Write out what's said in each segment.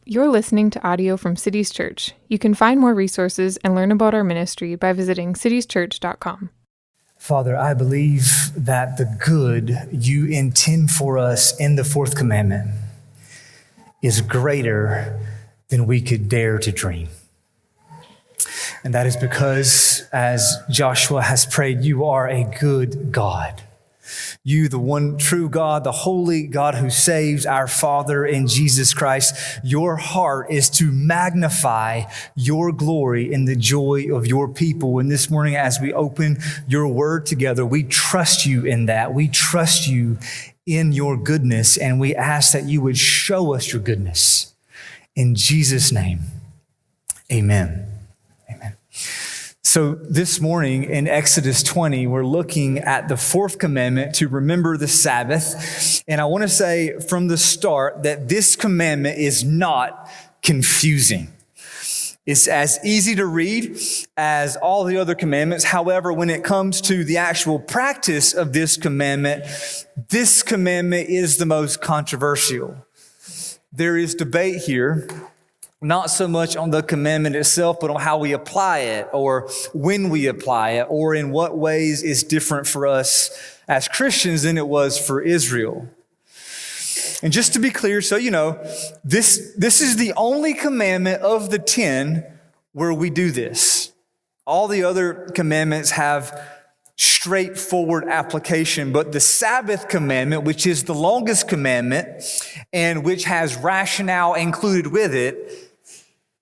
You're listening to audio from Cities Church. You can find more resources and learn about our ministry by visiting citieschurch.com. Father, I believe that the good you intend for us in the fourth commandment is greater than we could dare to dream. And that is because, as Joshua has prayed, you are a good God. You, the one true God, the holy God who saves, our Father in Jesus Christ, your heart is to magnify your glory in the joy of your people. And this morning, as we open your word together, we trust you in that. We trust you in your goodness, and we ask that you would show us your goodness. In Jesus' name, amen. Amen. So this morning in Exodus 20, we're looking at the fourth commandment to remember the Sabbath. And I want to say from the start that this commandment is not confusing. It's as easy to read as all the other commandments. However, when it comes to the actual practice of this commandment is the most controversial. There is debate here, not so much on the commandment itself, but on how we apply it, or when we apply it, or in what ways it's different for us as Christians than it was for Israel. And just to be clear, so you know, this is the only commandment of the 10 where we do this. All the other commandments have straightforward application, but the Sabbath commandment, which is the longest commandment and which has rationale included with it,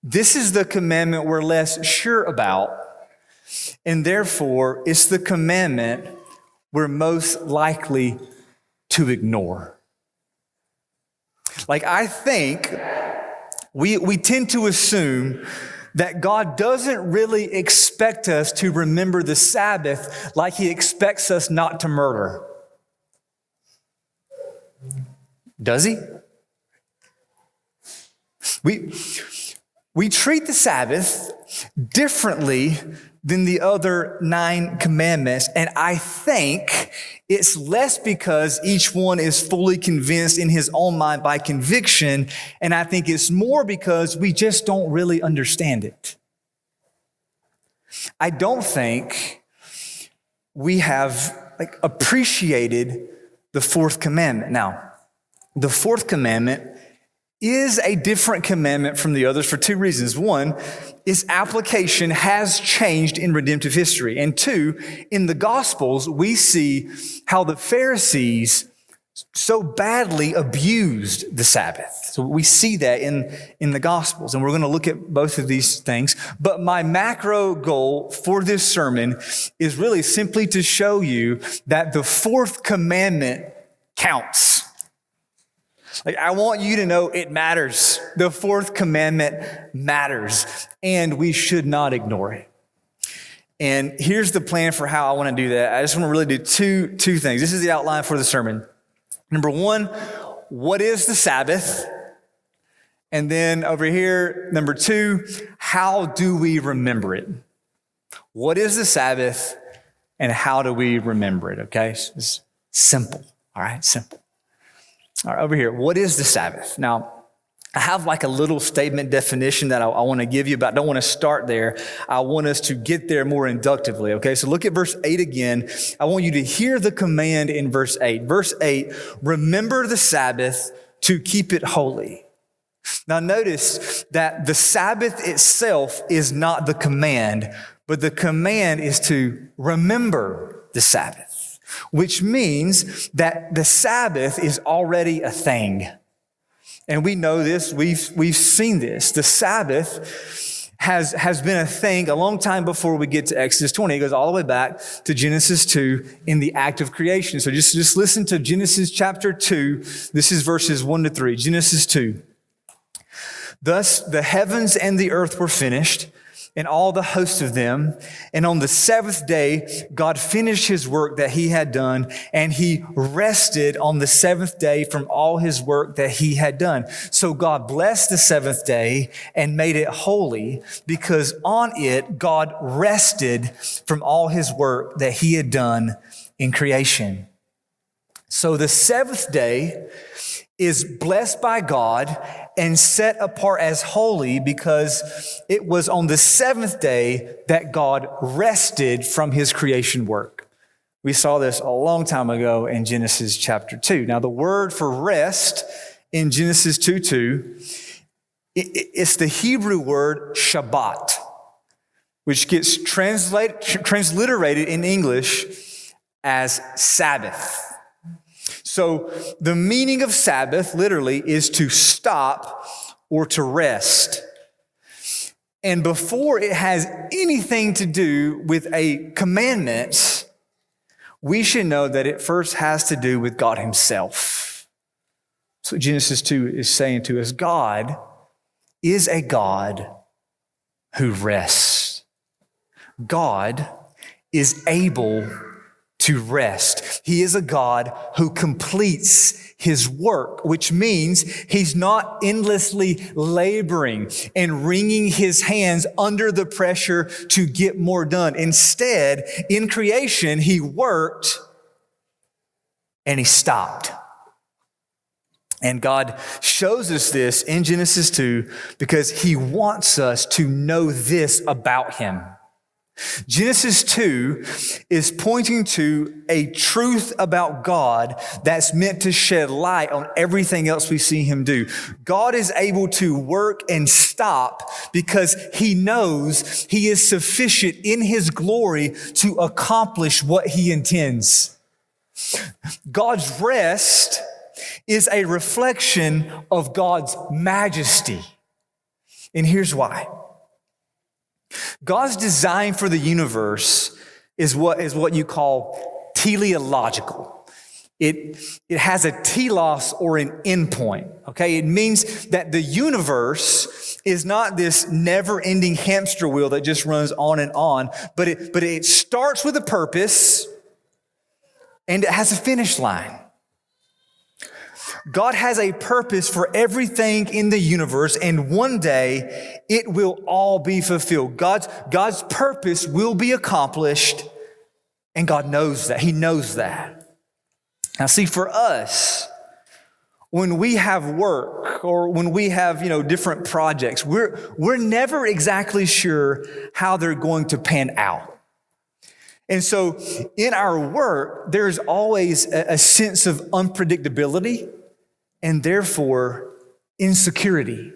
this is the commandment we're less sure about, and therefore it's the commandment we're most likely to ignore. Like, I think we tend to assume that God doesn't really expect us to remember the Sabbath like he expects us not to murder. Does he? We treat the Sabbath differently than the other 9 commandments, and I think it's less because each one is fully convinced in his own mind by conviction, and I think it's more because we just don't really understand it. I don't think we have appreciated the fourth commandment. Now, the fourth commandment is a different commandment from the others for 2 reasons. 1, its application has changed in redemptive history. And 2, in the Gospels, we see how the Pharisees so badly abused the Sabbath. So we see that in the Gospels, and we're going to look at both of these things. But my macro goal for this sermon is really simply to show you that the fourth commandment counts. I want you to know it matters. The fourth commandment matters, and we should not ignore it. And here's the plan for how I want to do that. I just want to really do two things. This is the outline for the sermon. Number 1, what is the Sabbath? And then over here, number 2, how do we remember it? What is the Sabbath, and how do we remember it? Okay, it's simple. All right, simple. All right, over here, what is the Sabbath? Now, I have a little statement definition that I want to give you, but I don't want to start there. I want us to get there more inductively, okay? So look at verse 8 again. I want you to hear the command in verse 8. Verse 8, remember the Sabbath to keep it holy. Now notice that the Sabbath itself is not the command, but the command is to remember the Sabbath, which means that the Sabbath is already a thing. And we know this, we've seen this. The Sabbath has been a thing a long time before we get to Exodus 20. It goes all the way back to Genesis 2 in the act of creation. So just listen to Genesis chapter 2. This is verses 1 to 3. Genesis 2. Thus the heavens and the earth were finished, and all the host of them. And on the seventh day, God finished his work that he had done, and he rested on the seventh day from all his work that he had done. So God blessed the seventh day and made it holy, because on it God rested from all his work that he had done in creation. So the seventh day is blessed by God and set apart as holy because it was on the seventh day that God rested from his creation work. We saw this a long time ago in Genesis chapter 2. Now, the word for rest in Genesis 2:2, it's the Hebrew word Shabbat, which gets transliterated in English as Sabbath. So the meaning of Sabbath literally is to stop or to rest. And before it has anything to do with a commandment, we should know that it first has to do with God himself. So Genesis 2 is saying to us, God is a God who rests. God is able to rest. He is a God who completes his work, which means he's not endlessly laboring and wringing his hands under the pressure to get more done. Instead, in creation, he worked and he stopped. And God shows us this in Genesis 2 because he wants us to know this about him. Genesis 2 is pointing to a truth about God that's meant to shed light on everything else we see him do. God is able to work and stop because he knows he is sufficient in his glory to accomplish what he intends. God's rest is a reflection of God's majesty. And here's why. God's design for the universe is what you call teleological. It has a telos or an endpoint. Okay, it means that the universe is not this never-ending hamster wheel that just runs on, but it starts with a purpose and it has a finish line. God has a purpose for everything in the universe, and one day it will all be fulfilled. God's purpose will be accomplished, and God knows that. He knows that. Now, see, for us, when we have work or when we have, different projects, we're never exactly sure how they're going to pan out. And so in our work, there's always a sense of unpredictability and therefore insecurity.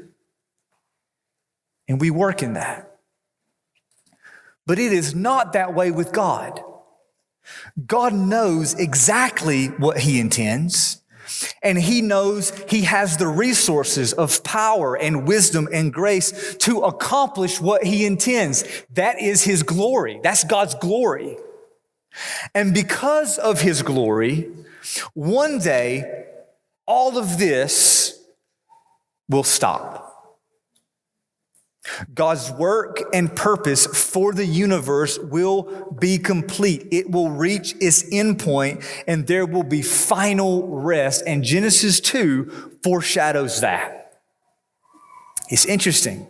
And we work in that. But it is not that way with God. God knows exactly what he intends, and he knows he has the resources of power and wisdom and grace to accomplish what he intends. That is his glory. That's God's glory. And because of his glory, one day, all of this will stop. God's work and purpose for the universe will be complete. It will reach its endpoint and there will be final rest. And Genesis 2 foreshadows that. It's interesting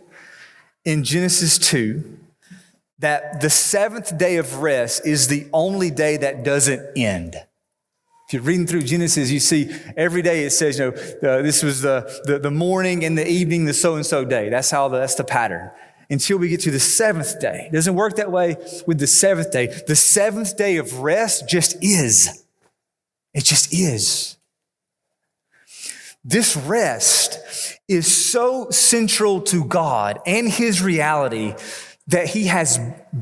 in Genesis 2 that the seventh day of rest is the only day that doesn't end. If you're reading through Genesis, you see every day it says, this was the morning and the evening, the so-and-so day. That's the pattern. Until we get to the seventh day. It doesn't work that way with the seventh day. The seventh day of rest just is. It just is. This rest is so central to God and his reality that he has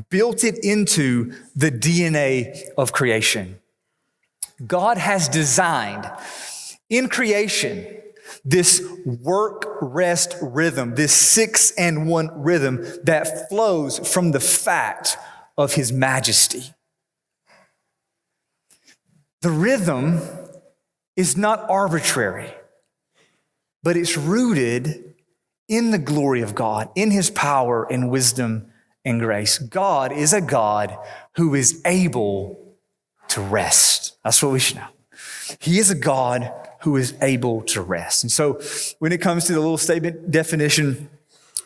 built it into the DNA of creation. God has designed in creation this work-rest rhythm, this 6-and-1 rhythm that flows from the fact of his majesty. The rhythm is not arbitrary, but it's rooted in the glory of God, in his power and wisdom and grace. God is a God who is able to rest. That's what we should know. He is a God who is able to rest. And so when it comes to the little statement definition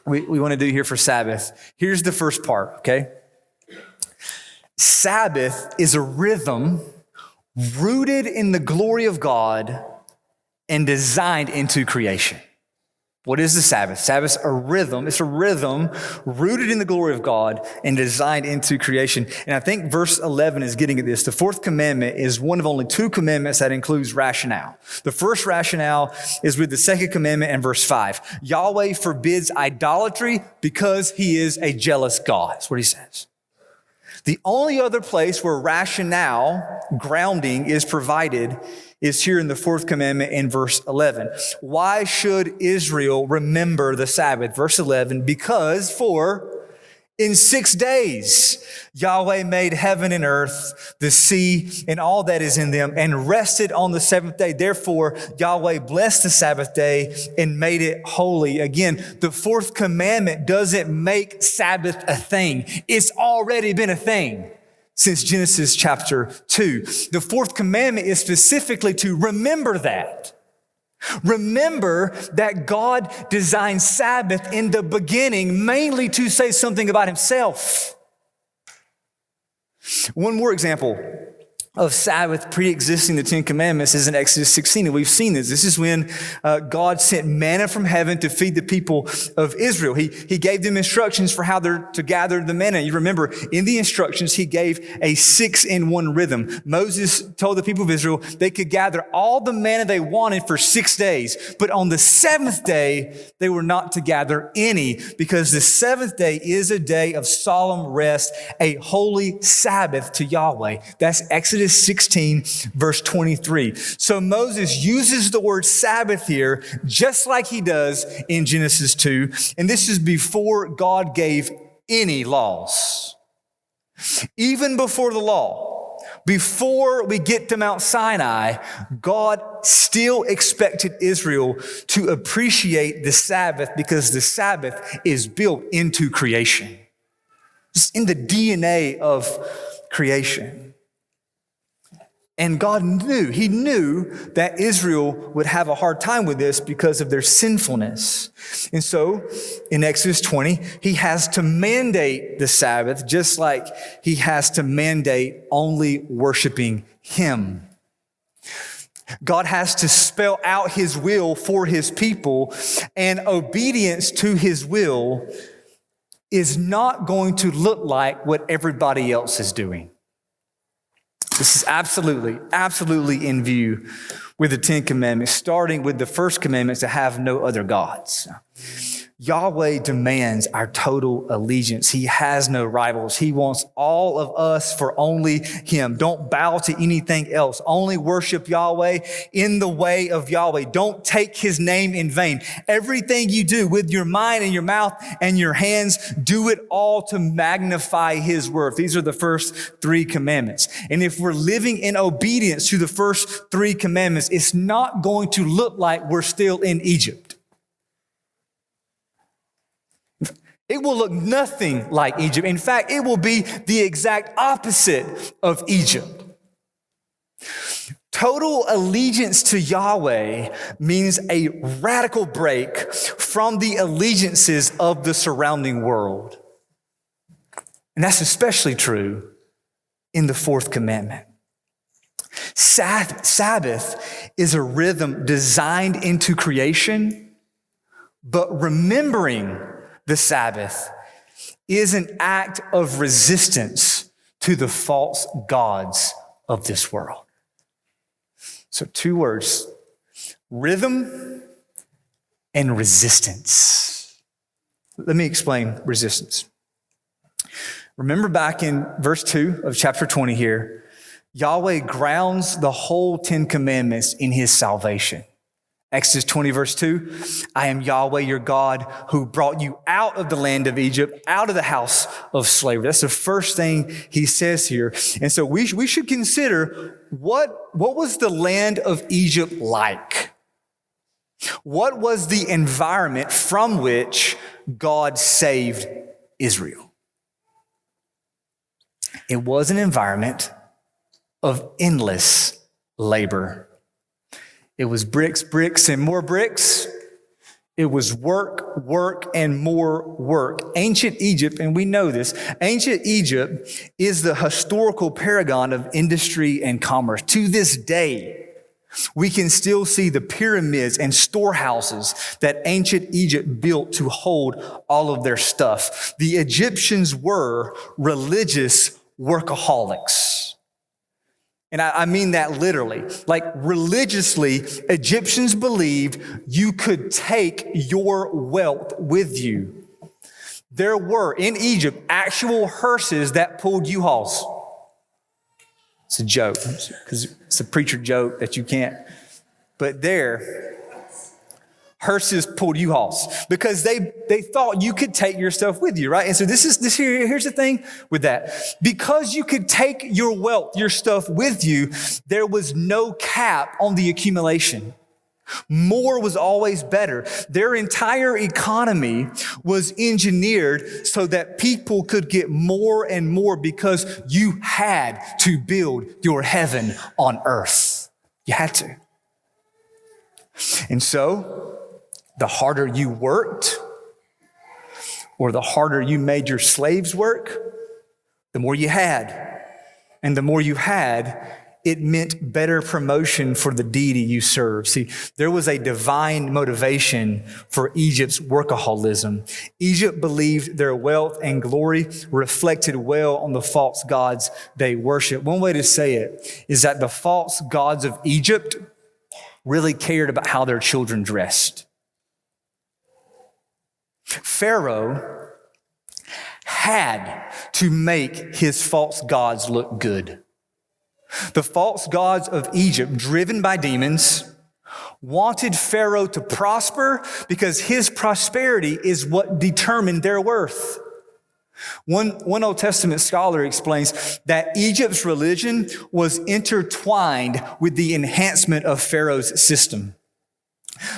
we want to do here for Sabbath, here's the first part, okay? Sabbath is a rhythm rooted in the glory of God and designed into creation. What is the Sabbath? Sabbath's a rhythm. It's a rhythm rooted in the glory of God and designed into creation. And I think verse 11 is getting at this. The fourth commandment is one of only two commandments that includes rationale. The first rationale is with the second commandment in verse 5. Yahweh forbids idolatry because he is a jealous God. That's what he says. The only other place where rationale, grounding, is provided is here in the fourth commandment in verse 11. Why should Israel remember the Sabbath? Verse 11, because in 6 days, Yahweh made heaven and earth, the sea, and all that is in them, and rested on the seventh day. Therefore, Yahweh blessed the Sabbath day and made it holy. Again, the fourth commandment doesn't make Sabbath a thing. It's already been a thing since Genesis chapter 2. The fourth commandment is specifically to remember that. Remember that God designed Sabbath in the beginning mainly to say something about himself. One more example of Sabbath pre-existing the Ten Commandments is in Exodus 16, and we've seen this. This is when God sent manna from heaven to feed the people of Israel. He gave them instructions for how they're to gather the manna. You remember, in the instructions, he gave a 6-in-1 rhythm. Moses told the people of Israel they could gather all the manna they wanted for 6 days, but on the seventh day, they were not to gather any, because the seventh day is a day of solemn rest, a holy Sabbath to Yahweh. That's Exodus 16, verse 23. So Moses uses the word Sabbath here just like he does in Genesis 2. And this is before God gave any laws. Even before the law, before we get to Mount Sinai, God still expected Israel to appreciate the Sabbath because the Sabbath is built into creation. It's in the DNA of creation. And God he knew that Israel would have a hard time with this because of their sinfulness. And so in Exodus 20, he has to mandate the Sabbath just like he has to mandate only worshiping him. God has to spell out his will for his people, and obedience to his will is not going to look like what everybody else is doing. This is absolutely in view with the Ten Commandments, starting with the first commandment to have no other gods. Yahweh demands our total allegiance. He has no rivals. He wants all of us for only him. Don't bow to anything else. Only worship Yahweh in the way of Yahweh. Don't take his name in vain. Everything you do with your mind and your mouth and your hands, do it all to magnify his worth. These are the first three commandments. And if we're living in obedience to the first three commandments, it's not going to look like we're still in Egypt. It will look nothing like Egypt. In fact, it will be the exact opposite of Egypt. Total allegiance to Yahweh means a radical break from the allegiances of the surrounding world. And that's especially true in the fourth commandment. Sabbath is a rhythm designed into creation, but remembering the Sabbath is an act of resistance to the false gods of this world. So 2 words, rhythm and resistance. Let me explain resistance. Remember back in verse 2 of chapter 20 here, Yahweh grounds the whole 10 commandments in his salvation. Exodus 20, verse 2, I am Yahweh, your God, who brought you out of the land of Egypt, out of the house of slavery. That's the first thing he says here. And so we should consider what was the land of Egypt like? What was the environment from which God saved Israel? It was an environment of endless labor. It was bricks, and more bricks. It was work, and more work. Ancient Egypt, and we know this, ancient Egypt is the historical paragon of industry and commerce. To this day, We can still see the pyramids and storehouses that ancient Egypt built to hold all of their stuff. The Egyptians were religious workaholics. And I mean that literally. Like religiously, Egyptians believed you could take your wealth with you. There were, in Egypt, actual hearses that pulled U-Hauls. It's a joke, because it's a preacher joke that you can't. But there, hearses pulled U-Hauls because they thought you could take your stuff with you, right? And so here's the thing with that. Because you could take your wealth, your stuff with you, there was no cap on the accumulation. More was always better. Their entire economy was engineered so that people could get more and more because you had to build your heaven on earth. You had to. And so, the harder you worked, or the harder you made your slaves work, the more you had. And the more you had, it meant better promotion for the deity you serve. See, there was a divine motivation for Egypt's workaholism. Egypt believed their wealth and glory reflected well on the false gods they worship. One way to say it is that the false gods of Egypt really cared about how their children dressed. Pharaoh had to make his false gods look good. The false gods of Egypt, driven by demons, wanted Pharaoh to prosper because his prosperity is what determined their worth. One Old Testament scholar explains that Egypt's religion was intertwined with the enhancement of Pharaoh's system.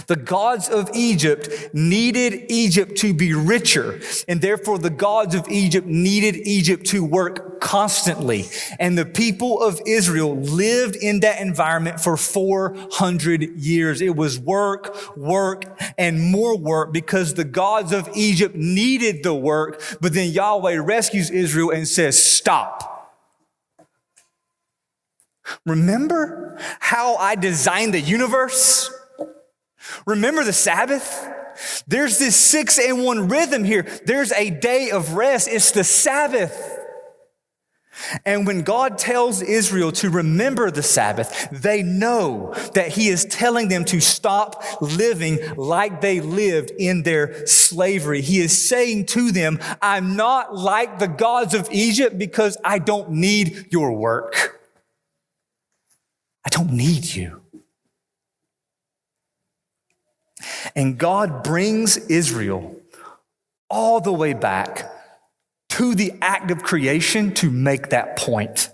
The gods of Egypt needed Egypt to be richer, and therefore the gods of Egypt needed Egypt to work constantly. And the people of Israel lived in that environment for 400 years. It was work, work, and more work because the gods of Egypt needed the work, but then Yahweh rescues Israel and says, stop. Remember how I designed the universe? Remember the Sabbath? There's this 6-in-1 rhythm here. There's a day of rest. It's the Sabbath. And when God tells Israel to remember the Sabbath, they know that he is telling them to stop living like they lived in their slavery. He is saying to them, I'm not like the gods of Egypt because I don't need your work. I don't need you. And God brings Israel all the way back to the act of creation to make that point.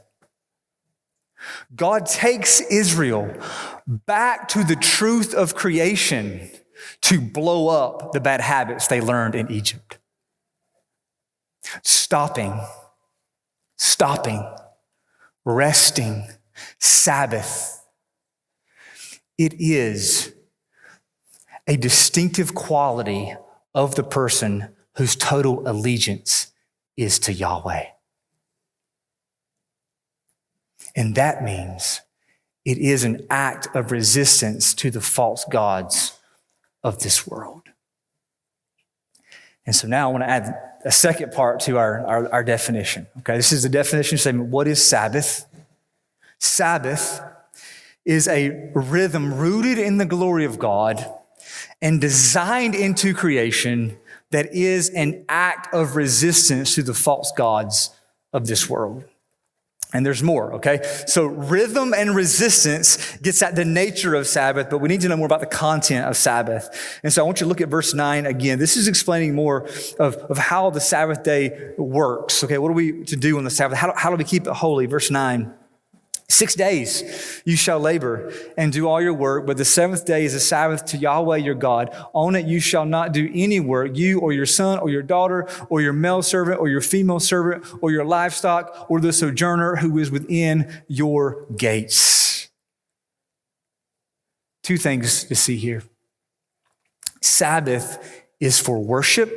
God takes Israel back to the truth of creation to blow up the bad habits they learned in Egypt. Stopping, resting, Sabbath. It is a distinctive quality of the person whose total allegiance is to Yahweh. And that means it is an act of resistance to the false gods of this world. And so now I want to add a second part to our definition. Okay, this is the definition statement. What is Sabbath? Sabbath is a rhythm rooted in the glory of God and designed into creation that is an act of resistance to the false gods of this world. And there's more, okay? So rhythm and resistance gets at the nature of Sabbath, but we need to know more about the content of Sabbath. And so I want you to look at verse 9 again. This is explaining more of how the Sabbath day works. Okay, what are we to do on the Sabbath? How do we keep it holy? Verse 9. 6 days you shall labor and do all your work, but the seventh day is a Sabbath to Yahweh your God. On it you shall not do any work, you or your son or your daughter or your male servant or your female servant or your livestock or the sojourner who is within your gates. Two things to see here. Sabbath is for worship,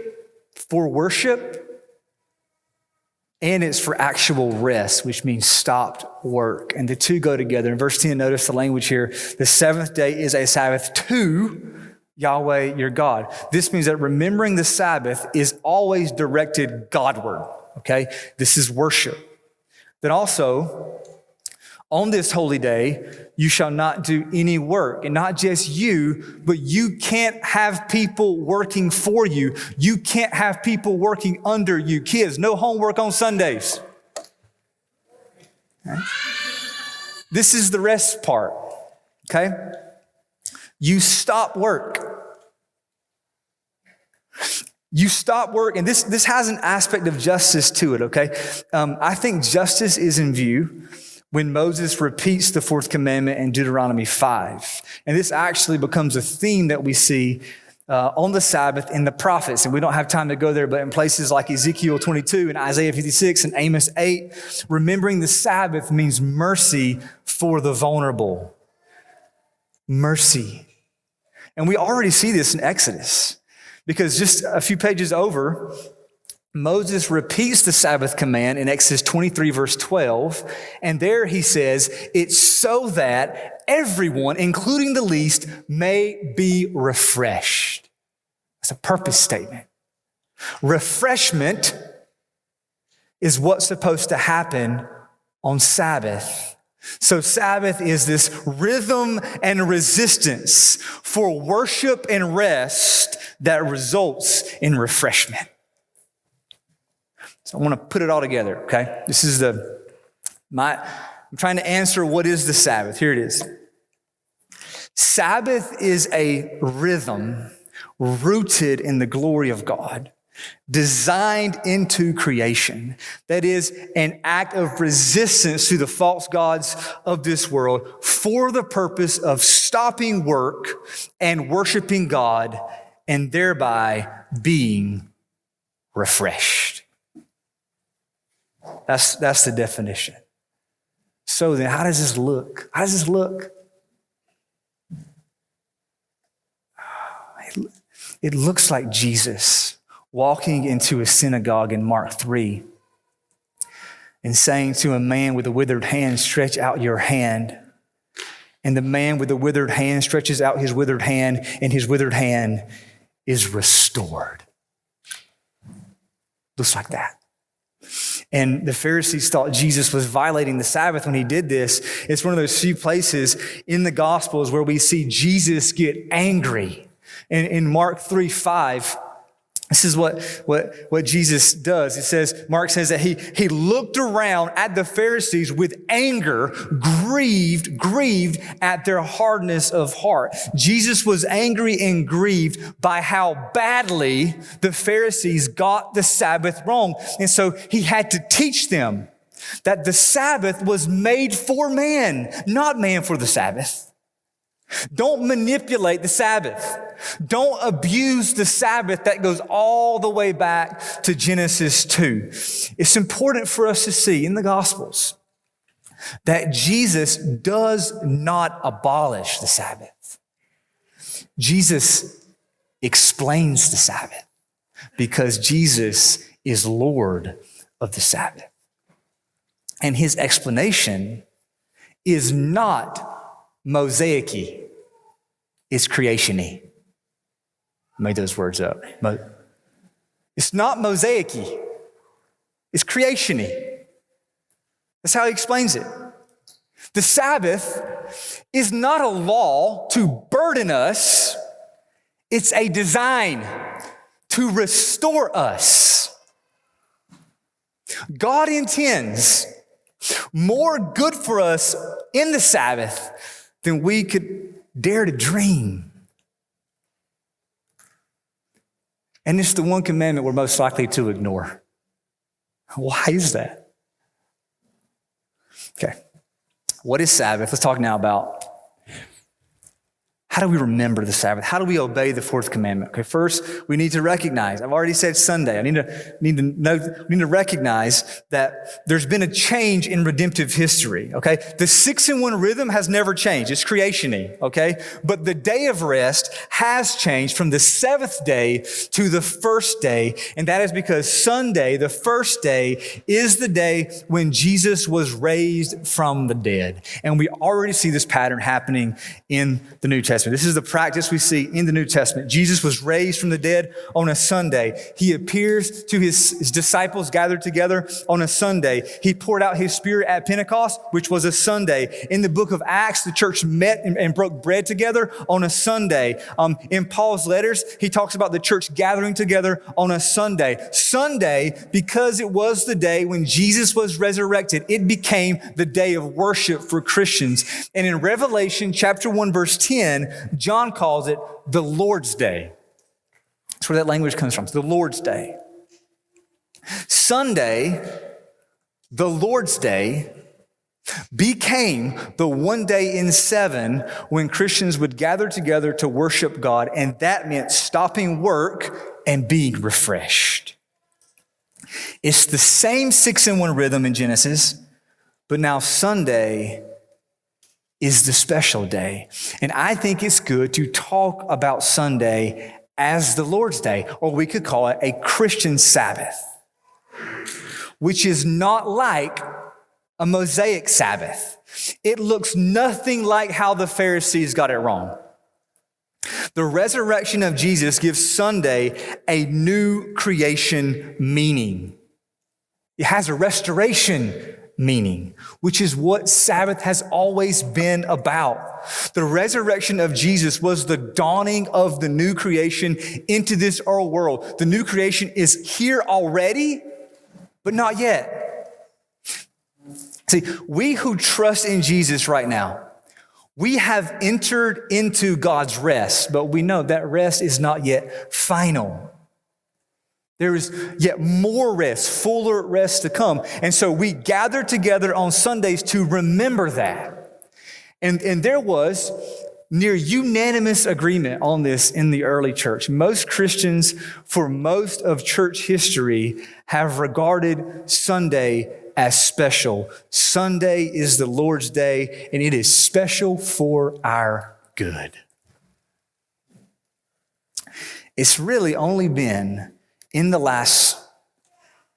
and it's for actual rest, which means stopped work. And the two go together. In verse 10, notice the language here. The seventh day is a Sabbath to Yahweh your God. This means that remembering the Sabbath is always directed Godward, okay? This is worship. Then also, on this holy day, you shall not do any work. And not just you, but you can't have people working for you. You can't have people working under you. Kids, no homework on Sundays. Okay? This is the rest part, okay? You stop work. You stop work, and this has an aspect of justice to it, okay? I think justice is in view when Moses repeats the fourth commandment in Deuteronomy 5. And this actually becomes a theme that we see on the Sabbath in the prophets. And we don't have time to go there, but in places like Ezekiel 22 and Isaiah 56 and Amos 8, remembering the Sabbath means mercy for the vulnerable. Mercy. And we already see this in Exodus, because just a few pages over, Moses repeats the Sabbath command in Exodus 23, verse 12. And there he says, it's so that everyone, including the least, may be refreshed. That's a purpose statement. Refreshment is what's supposed to happen on Sabbath. So Sabbath is this rhythm and resistance for worship and rest that results in refreshment. So I want to put it all together, okay? This is I'm trying to answer what is the Sabbath. Here it is. Sabbath is a rhythm rooted in the glory of God, designed into creation. That is an act of resistance to the false gods of this world for the purpose of stopping work and worshiping God and thereby being refreshed. That's the definition. So then, how does this look? How does this look? It looks like Jesus walking into a synagogue in Mark 3 and saying to a man with a withered hand, stretch out your hand. And the man with the withered hand stretches out his withered hand, and his withered hand is restored. Looks like that. And the Pharisees thought Jesus was violating the Sabbath when he did this. It's one of those few places in the Gospels where we see Jesus get angry. And in Mark 3:5, this is what Jesus does. It says, Mark says that he looked around at the Pharisees with anger, grieved at their hardness of heart. Jesus was angry and grieved by how badly the Pharisees got the Sabbath wrong. And so he had to teach them that the Sabbath was made for man, not man for the Sabbath. Don't manipulate the Sabbath. Don't abuse the Sabbath that goes all the way back to Genesis 2. It's important for us to see in the Gospels that Jesus does not abolish the Sabbath. Jesus explains the Sabbath because Jesus is Lord of the Sabbath. And his explanation is not Mosaic-y. It's creation-y. I made those words up. It's not Mosaic-y. It's creation-y. That's how he explains it. The Sabbath is not a law to burden us. It's a design to restore us. God intends more good for us in the Sabbath than we could dare to dream. And it's the one commandment we're most likely to ignore. Why is that? Okay. What is Sabbath? Let's talk now about How do we remember the Sabbath? How do we obey the fourth commandment? Okay, first, we need to recognize, I've already said Sunday. I need to recognize that there's been a change in redemptive history, okay? The 6-in-1 rhythm has never changed. It's creation-y, okay? But the day of rest has changed from the seventh day to the first day, and that is because Sunday, the first day, is the day when Jesus was raised from the dead. And we already see this pattern happening in the New Testament. This is the practice we see in the New Testament. Jesus was raised from the dead on a Sunday. He appears to his disciples gathered together on a Sunday. He poured out his Spirit at Pentecost, which was a Sunday. In the book of Acts, the church met and broke bread together on a Sunday. In Paul's letters, he talks about the church gathering together on a Sunday. Sunday, because it was the day when Jesus was resurrected, it became the day of worship for Christians. And in Revelation chapter 1, verse 10, John calls it the Lord's Day. That's where that language comes from, the Lord's Day. Sunday, the Lord's Day, became the one day in 7 when Christians would gather together to worship God, and that meant stopping work and being refreshed. It's the same 6-in-1 rhythm in Genesis, but now Sunday is the special day. And I think it's good to talk about Sunday as the Lord's Day, or we could call it a Christian Sabbath, which is not like a Mosaic Sabbath. It looks nothing like how the Pharisees got it wrong. The resurrection of Jesus gives Sunday a new creation meaning. It has a restoration meaning, which is what Sabbath has always been about. The resurrection of Jesus was the dawning of the new creation into this old world. The new creation is here already, but not yet. See, we who trust in Jesus right now, we have entered into God's rest, but we know that rest is not yet final. There is yet more rest, fuller rest to come. And so we gather together on Sundays to remember that. And there was near unanimous agreement on this in the early church. Most Christians for most of church history have regarded Sunday as special. Sunday is the Lord's Day, and it is special for our good. It's really only been in the last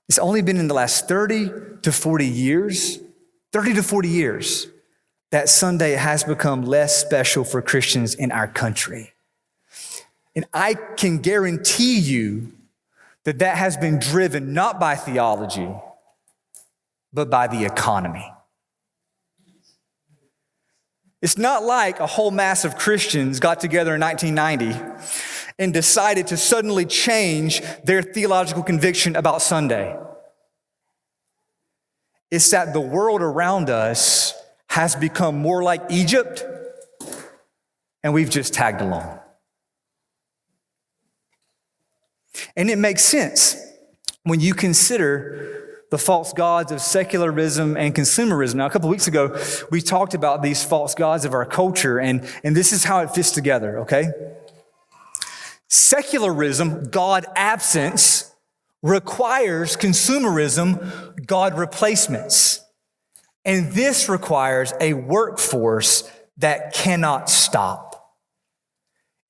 30 to 40 years, that Sunday has become less special for Christians in our country. And I can guarantee you that has been driven not by theology, but by the economy. It's not like a whole mass of Christians got together in 1990 and decided to suddenly change their theological conviction about Sunday. It's that the world around us has become more like Egypt, and we've just tagged along. And it makes sense when you consider the false gods of secularism and consumerism. Now, a couple of weeks ago, we talked about these false gods of our culture, and this is how it fits together, okay? Secularism, God absence, requires consumerism, God replacements. And this requires a workforce that cannot stop.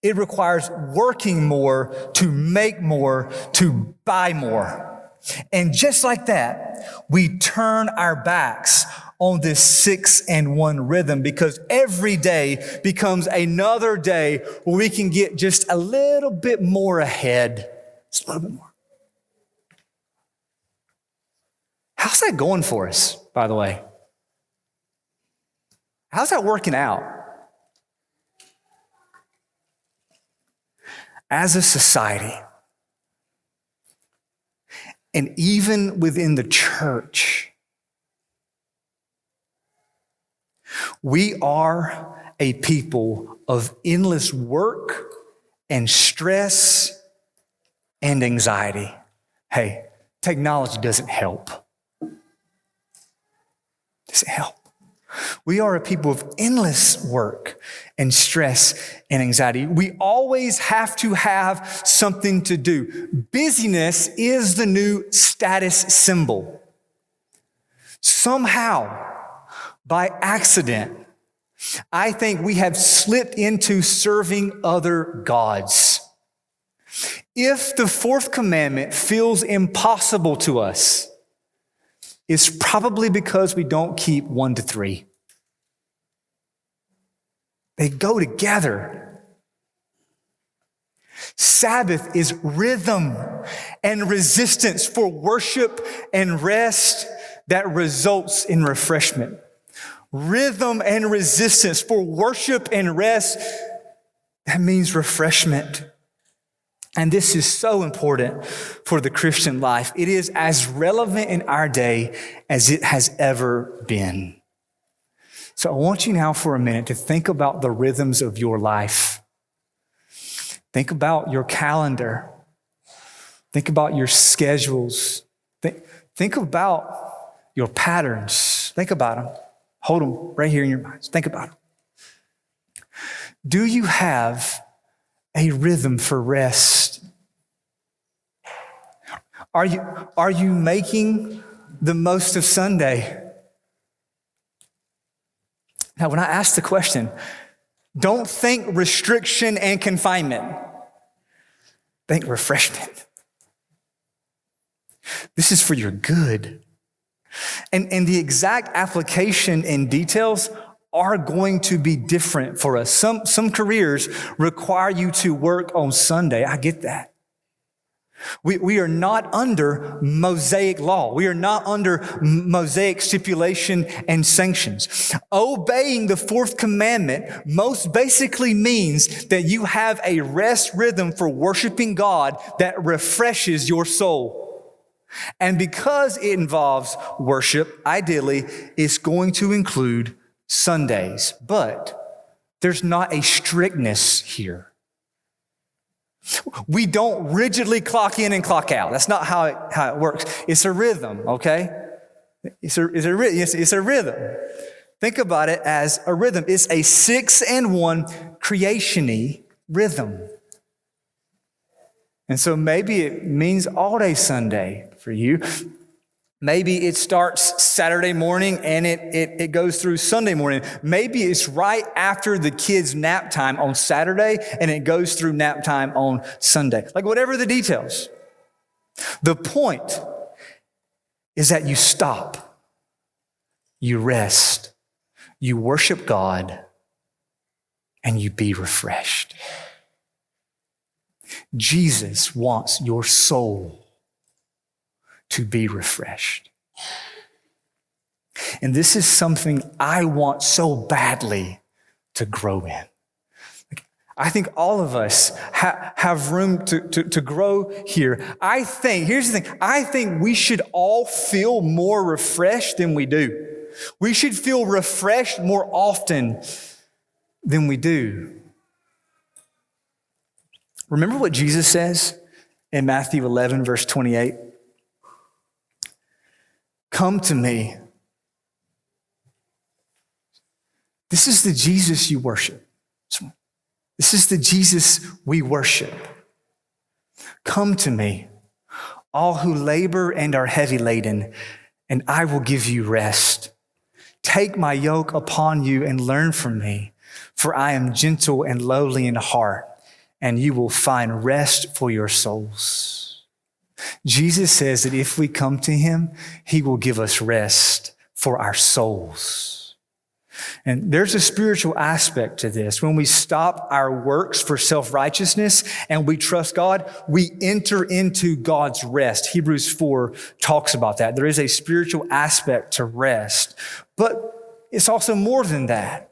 It requires working more to make more, to buy more. And just like that, we turn our backs on this 6-in-1 rhythm, because every day becomes another day where we can get just a little bit more ahead. Just a little bit more. How's that going for us, by the way? How's that working out? As a society, and even within the church, we are a people of endless work and stress and anxiety. Hey, technology doesn't help. Doesn't help. We are a people of endless work and stress and anxiety. We always have to have something to do. Busyness is the new status symbol. Somehow, by accident, I think we have slipped into serving other gods. If the fourth commandment feels impossible to us, it's probably because we don't keep 1 to 3. They go together. Sabbath is rhythm and resistance for worship and rest that results in refreshment. Rhythm and resistance for worship and rest, that means refreshment. And this is so important for the Christian life. It is as relevant in our day as it has ever been. So I want you now for a minute to think about the rhythms of your life. Think about your calendar. Think about your schedules. Think about your patterns. Think about them. Hold them right here in your minds. Think about them. Do you have a rhythm for rest? Are you making the most of Sunday? Now, when I ask the question, don't think restriction and confinement. Think refreshment. This is for your good. And the exact application and details are going to be different for us. Some careers require you to work on Sunday. I get that. We are not under Mosaic law. We are not under Mosaic stipulation and sanctions. Obeying the fourth commandment most basically means that you have a rest rhythm for worshiping God that refreshes your soul. And because it involves worship, ideally, it's going to include Sundays. But there's not a strictness here. We don't rigidly clock in and clock out. That's not how it works. It's a rhythm, okay? It's a rhythm. Think about it as a rhythm. It's a 6-1 creation-y rhythm. And so maybe it means all day Sunday for you. Maybe it starts Saturday morning and it goes through Sunday morning. Maybe it's right after the kids' nap time on Saturday and it goes through nap time on Sunday. Like whatever the details. The point is that you stop, you rest, you worship God, and you be refreshed. Jesus wants your soul to be refreshed. And this is something I want so badly to grow in. I think all of us have room to grow here. Here's the thing, I think we should all feel more refreshed than we do. We should feel refreshed more often than we do. Remember what Jesus says in Matthew 11, verse 28? Come to me. This is the Jesus you worship. This is the Jesus we worship. Come to me, all who labor and are heavy laden, and I will give you rest. Take my yoke upon you and learn from me, for I am gentle and lowly in heart, and you will find rest for your souls. Jesus says that if we come to him, he will give us rest for our souls. And there's a spiritual aspect to this. When we stop our works for self-righteousness and we trust God, we enter into God's rest. Hebrews 4 talks about that. There is a spiritual aspect to rest, but it's also more than that.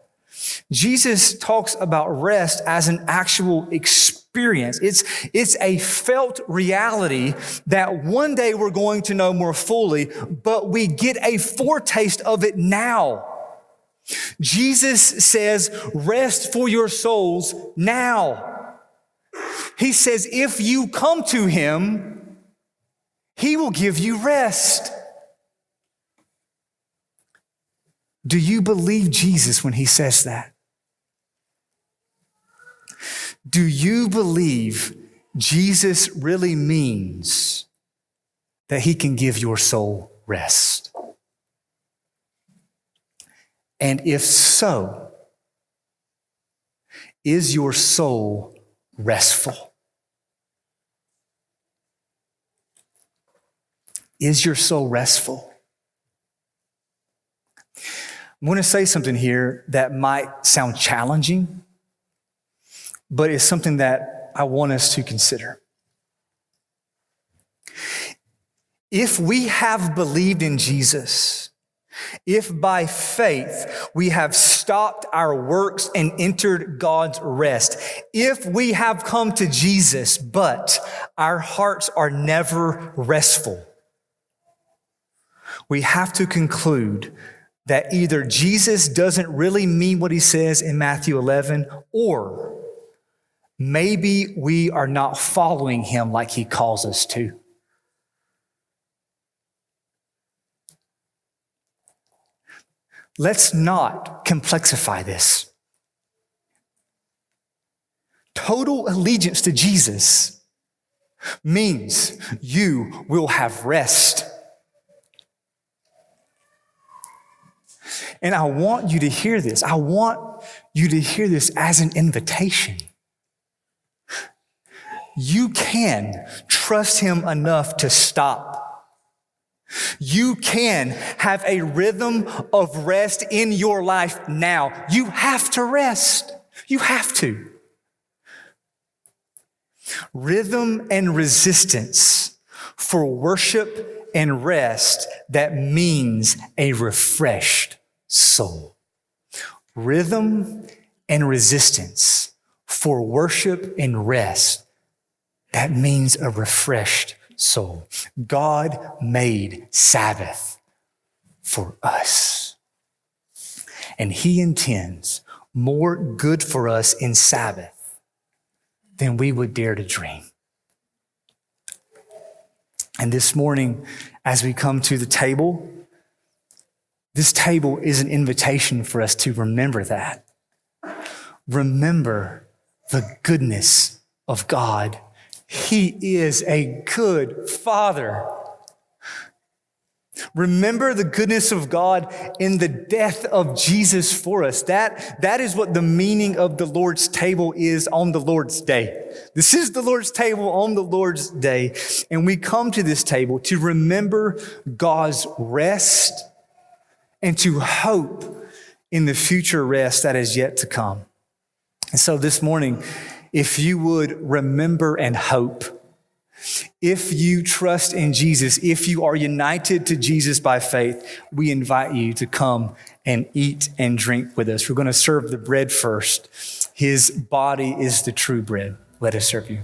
Jesus talks about rest as an actual experience. It's a felt reality that one day we're going to know more fully, but we get a foretaste of it now. Jesus says, rest for your souls now. He says, if you come to him, he will give you rest. Do you believe Jesus when he says that? Do you believe Jesus really means that he can give your soul rest? And if so, is your soul restful? Is your soul restful? I'm going to say something here that might sound challenging, but it's something that I want us to consider. If we have believed in Jesus, if by faith we have stopped our works and entered God's rest, if we have come to Jesus, but our hearts are never restful, we have to conclude that either Jesus doesn't really mean what he says in Matthew 11, or maybe we are not following him like he calls us to. Let's not complexify this. Total allegiance to Jesus means you will have rest. And I want you to hear this. I want you to hear this as an invitation. You can trust him enough to stop. You can have a rhythm of rest in your life now. You have to rest. You have to. Rhythm and resistance for worship and rest, that means a refreshed soul. Rhythm and resistance for worship and rest, that means a refreshed soul. God made Sabbath for us. And he intends more good for us in Sabbath than we would dare to dream. And this morning, as we come to the table, this table is an invitation for us to remember that. Remember the goodness of God. He is a good Father. Remember the goodness of God in the death of Jesus for us. That is what the meaning of the Lord's table is on the Lord's day. This is the Lord's table on the Lord's day. And we come to this table to remember God's rest and to hope in the future rest that is yet to come. And so this morning, if you would remember and hope, if you trust in Jesus, if you are united to Jesus by faith, we invite you to come and eat and drink with us. We're going to serve the bread first. His body is the true bread. Let us serve you.